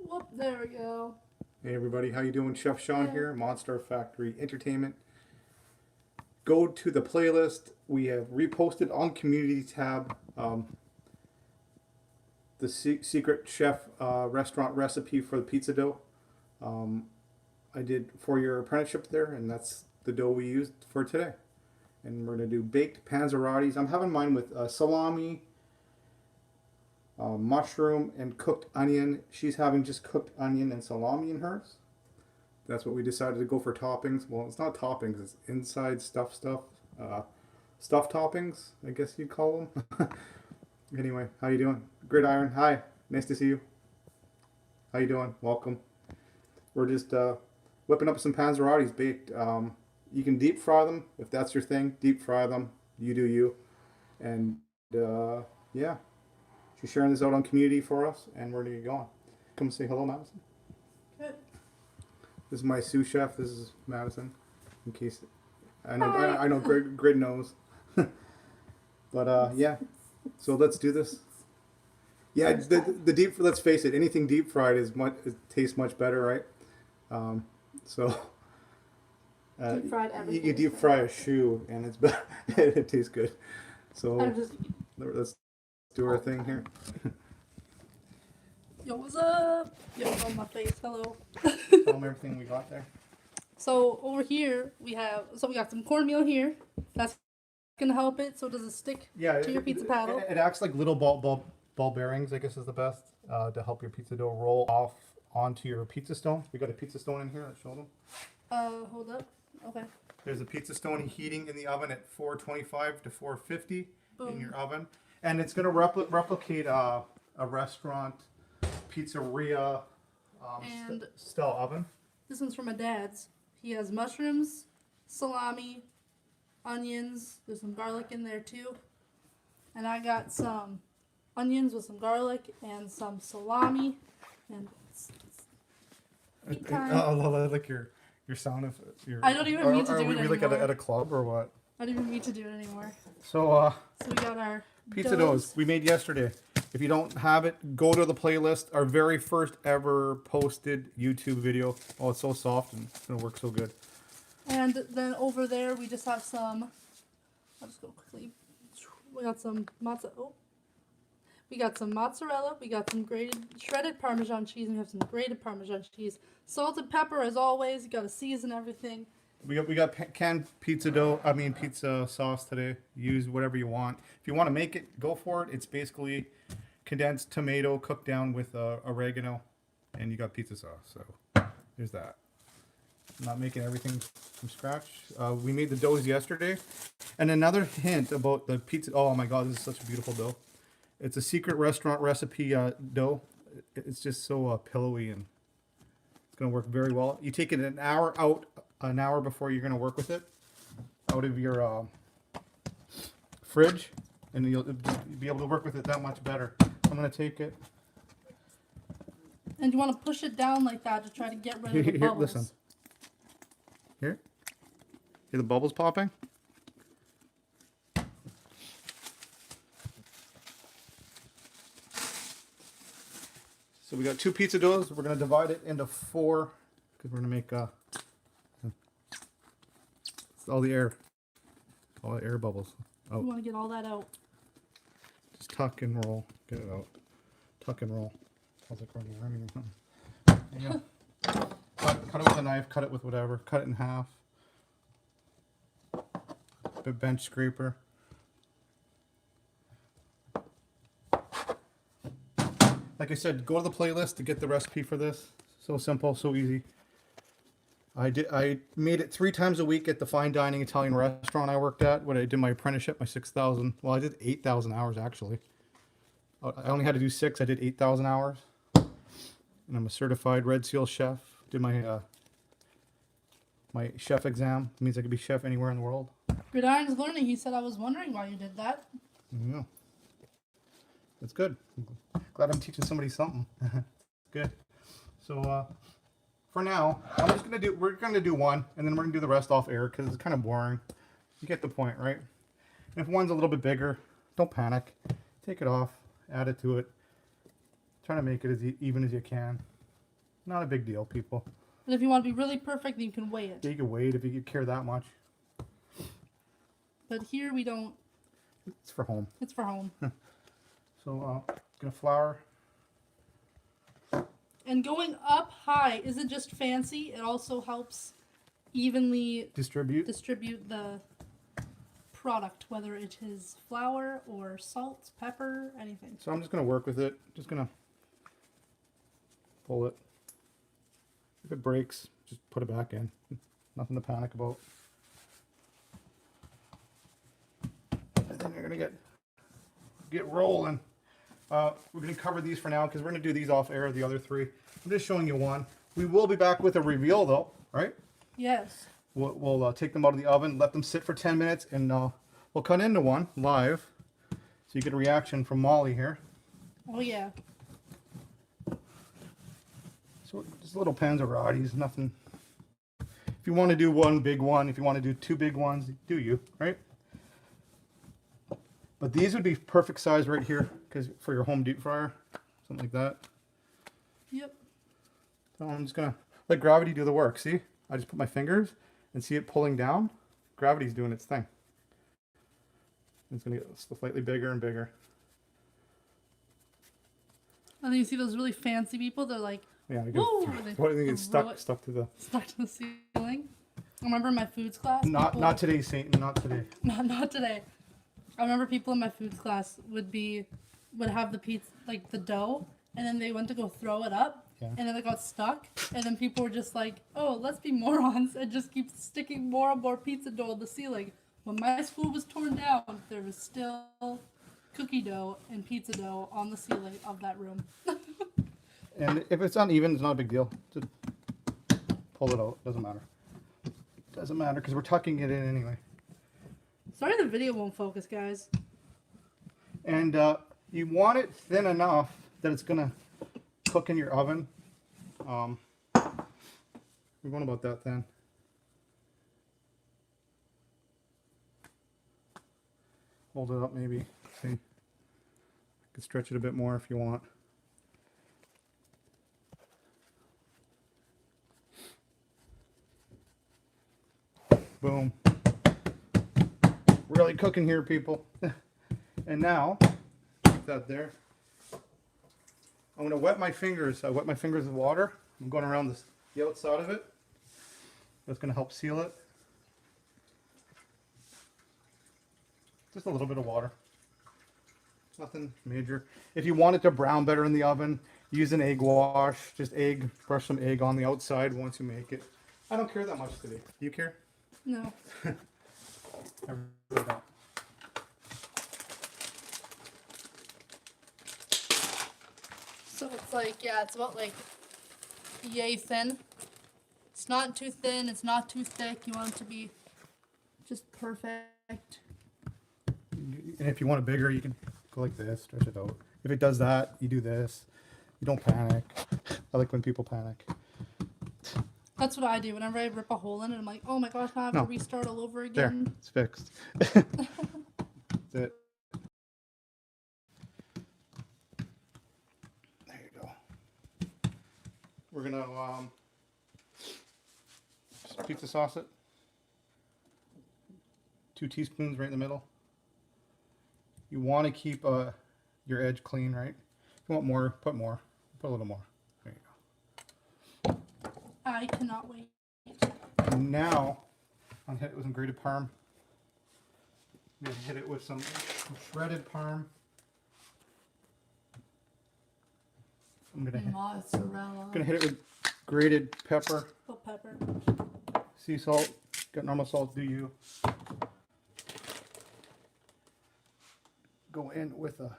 Whoop, there we go. Hey everybody, how you doing? Chef Sean here, Monster Factory Entertainment. Go to the playlist. We have reposted on community tab the secret chef restaurant recipe for the pizza dough. I did 4-year apprenticeship there, and that's the dough we used for today. And we're going to do baked panzerottis. I'm having mine with salami, mushroom, and cooked onion. She's having just cooked onion and salami in hers. That's what we decided to go for toppings. Well, it's not toppings, it's inside stuffed toppings, I guess you'd call them. Anyway, how you doing? Gridiron, hi, nice to see you. How you doing? Welcome. We're just whipping up some panzerottis baked. You can deep fry them if that's your thing. Deep fry them. You do you. And yeah, she's sharing this out on community for us, and we're gonna get going. Come say hello, Madison. Good. This is my sous chef. This is Madison. In case I know Grid knows. But yeah, so let's do this. Yeah, the deep. Let's face it. Anything deep fried it tastes much better, right? So. Deep fried everything. You deep fry a shoe and it's better. It tastes good. So let's do our thing here. Yo, what's up? Yo, on my face. Hello. Tell them everything we got there. So over here we got some cornmeal here. That's gonna help it so it doesn't stick to your pizza paddle. It acts like little ball bearings, I guess is the best, to help your pizza dough roll off onto your pizza stone. We got a pizza stone in here. Let's show them. Hold up. Okay. There's a pizza stone heating in the oven at 425 to 450 Boom. In your oven, and it's going to replicate a restaurant pizzeria style oven. This one's from my dad's. He has mushrooms, salami, onions. There's some garlic in there too, and I got some onions with some garlic and some salami. And I like your sound of your. I don't even mean to do it anymore. Are we like at a club or what? I don't even mean to do it anymore. So we got our pizza doughs we made yesterday. If you don't have it, go to the playlist. Our very first ever posted YouTube video. Oh, it's so soft and it's gonna work so good. And then over there we just have some. I'll just go quickly. We got some mozzarella. Oh. We got some mozzarella. We got some shredded Parmesan cheese, and we have some grated Parmesan cheese. Salt and pepper, as always. You gotta season everything. We got canned pizza dough. I mean pizza sauce today. Use whatever you want. If you want to make it, go for it. It's basically condensed tomato cooked down with oregano, and you got pizza sauce. So there's that. I'm not making everything from scratch. We made the doughs yesterday. And another hint about the pizza. Oh my God, this is such a beautiful dough. It's a secret restaurant recipe dough. It's just so pillowy, and it's going to work very well. You take it an hour before you're going to work with it, out of your fridge, and you'll be able to work with it that much better. I'm going to take it. And you want to push it down like that to try to get rid of the bubbles. Listen. Here. Hear the bubbles popping? So we got 2 pizza doughs. We're going to divide it into 4 because we're going to make all the air bubbles out. You want to get all that out. Just tuck and roll. Get it out. Tuck and roll. How's it running army or something? There you go. Cut it with a knife. Cut it with whatever. Cut it in half. A bench scraper. Like I said, go to the playlist to get the recipe for this. So simple, so easy. I made it 3 times a week at the fine dining Italian restaurant I worked at when I did my apprenticeship, my 6,000. Well, I did 8,000 hours actually. I only had to do 6. I did 8,000 hours. And I'm a certified Red Seal chef. Did my my chef exam. It means I could be chef anywhere in the world. Gridiron's learning. He said, I was wondering why you did that. Yeah. That's good. Glad I'm teaching somebody something. Good. So for now, we're gonna do one, and then we're gonna do the rest off air because it's kind of boring. You get the point, right? And if one's a little bit bigger, don't panic. Take it off, add it to it. Try to make it as even as you can. Not a big deal, people. And if you want to be really perfect, then you can weigh it. You can wait if you care that much. But here we don't. It's for home. It's for home. So, gonna flour. And going up high isn't just fancy, it also helps evenly Distribute. the product, whether it is flour or salt, pepper, anything. So I'm just gonna work with it. Just gonna pull it. If it breaks, just put it back in. Nothing to panic about. And then you're gonna get rolling. We're gonna cover these for now because we're gonna do these off air, the other three. I'm just showing you one. We will be back with a reveal though, right? Yes. We'll take them out of the oven, let them sit for 10 minutes, and we'll cut into one live. So you get a reaction from Molly here. Oh yeah. So just little Panzerottis, nothing. If you want to do one big one, if you want to do two big ones, do you, right? But these would be perfect size right here, because for your home deep fryer, something like that. Yep. So I'm just gonna let gravity do the work. See, I just put my fingers and see it pulling down. Gravity's doing its thing. It's gonna get slightly bigger and bigger. And then you see those really fancy people. They're like, Yeah, I whoa! what do you think it's stuck to the? Stuck to the ceiling. I remember in my foods class. Not today, Satan. Not today. Not today. I remember people in my foods class would have the pizza, like the dough, and then they went to go throw it up, Yeah. and then it got stuck, and then people were just like, oh, let's be morons and just keep sticking more and more pizza dough on the ceiling. When my school was torn down, there was still cookie dough and pizza dough on the ceiling of that room. And if it's uneven, it's not a big deal. Just pull it out. Doesn't matter. Doesn't matter because we're tucking it in anyway. Sorry the video won't focus, guys. And you want it thin enough that it's gonna cook in your oven. We're going about that thin. Hold it up maybe. See. You can stretch it a bit more if you want. Boom. Really cooking here, people. And now, keep that there. I'm going to wet my fingers. I wet my fingers with water. I'm going around the outside of it. That's going to help seal it. Just a little bit of water. Nothing major. If you want it to brown better in the oven, use an egg wash. Just brush some egg on the outside once you make it. I don't care that much today. Do you care? No. I really don't. So it's like, yeah, it's about like yay thin. It's not too thin, it's not too thick. You want it to be just perfect. And if you want it bigger, you can go like this, stretch it out. If it does that, you do this. You don't panic. I like when people panic. That's what I do. Whenever I rip a hole in it, I'm like, oh my gosh, now I have to restart all over There, again. it's fixed. That's it. There you go. We're gonna just pizza sauce it. 2 teaspoons right in the middle. You want to keep your edge clean, right? If you want more, put more. Put a little more. There you go. I cannot wait. And now, I'm gonna hit it with some grated parm. I'm gonna hit it with some shredded parm. I'm gonna hit it with grated pepper. Oh, pepper. Sea salt. Got normal salt, do you? Go in with a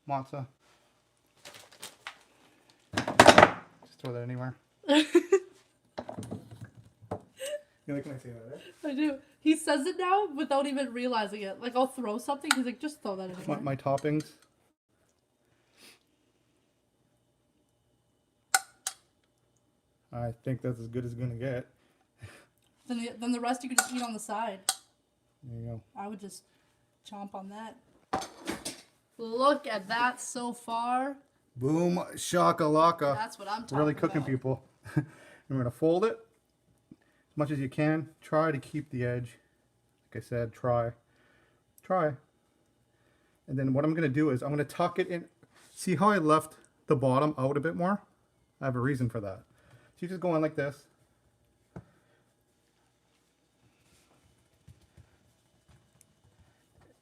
matzo. Just throw that anywhere. You like when I say that, right? I do. He says it now without even realizing it. Like, I'll throw something, he's like, just throw that in. My toppings. I think that's as good as it's gonna get. Then the rest you could just eat on the side. There you go. I would just chomp on that. Look at that so far. Boom, shakalaka. That's what I'm talking Really cooking, about. people. And we're gonna fold it as much as you can. Try to keep the edge. Like I said, try. And then what I'm gonna do is I'm gonna tuck it in. See how I left the bottom out a bit more? I have a reason for that. So you just go in like this.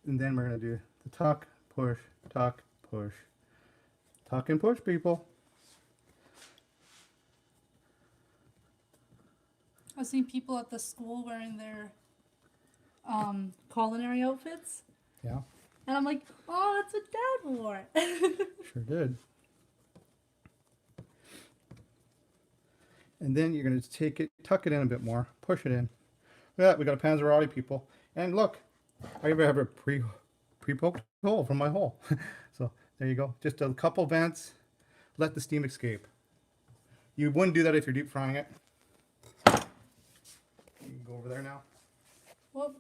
And then we're gonna do the tuck, push, tuck, push. Tuck and push, people. I've seen people at the school wearing their culinary outfits, Yeah, and I'm like, oh, that's what Dad wore. sure did. And then you're gonna take it, tuck it in a bit more, push it in. Look at that, we got a Panzerotti, people. And look, I even have a pre-poked hole from my hole. So there you go. Just a couple vents. Let the steam escape. You wouldn't do that if you're deep frying it. You can go over there now. Whoop.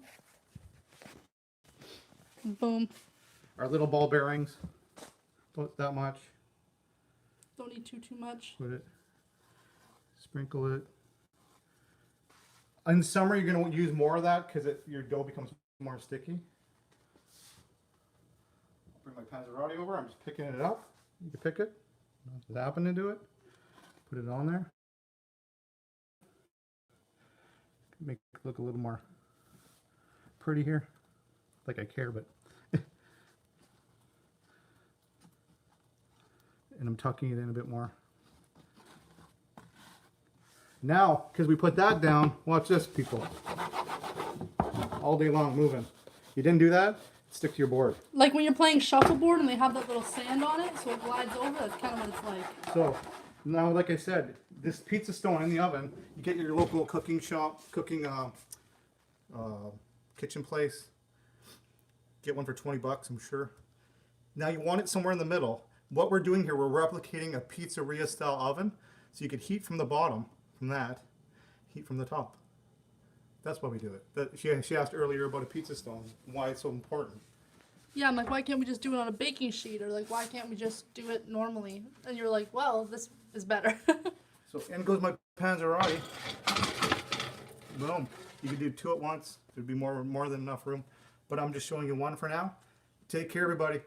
Boom. Our little ball bearings. About that much. Don't need too much. Put it. Sprinkle it. In summer, you're going to use more of that because your dough becomes more sticky. Bring my Panzerotti over. I'm just picking it up. You can pick it. Zapping into it. Put it on there. Make it look a little more pretty here. Like I care, but. And I'm tucking it in a bit more. Now, because we put that down, watch this, people. All day long moving. You didn't do that, stick to your board. Like when you're playing shuffleboard and they have that little sand on it, so it glides over. That's kind of what it's like. So now, like I said, this pizza stone in the oven. You get your local cooking shop, kitchen place. Get one for $20, I'm sure. Now you want it somewhere in the middle. What we're doing here, we're replicating a pizzeria style oven, so you could heat from the bottom, from that, heat from the top. That's why we do it. She asked earlier about a pizza stone, why it's so important. Yeah, I'm like, why can't we just do it on a baking sheet? Or like, why can't we just do it normally? And you're like, well, this is better. So in goes my Panzerotti. Boom. You could do two at once. There'd be more than enough room. But I'm just showing you one for now. Take care, everybody.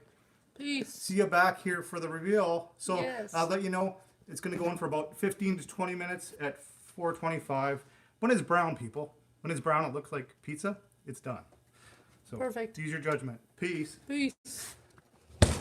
Peace. See you back here for the reveal. So Yes. I'll let you know it's going to go in for about 15 to 20 minutes at 425. When it's brown, people. When it's brown, it looks like pizza. It's done. So Perfect. use your judgment. Peace. Peace.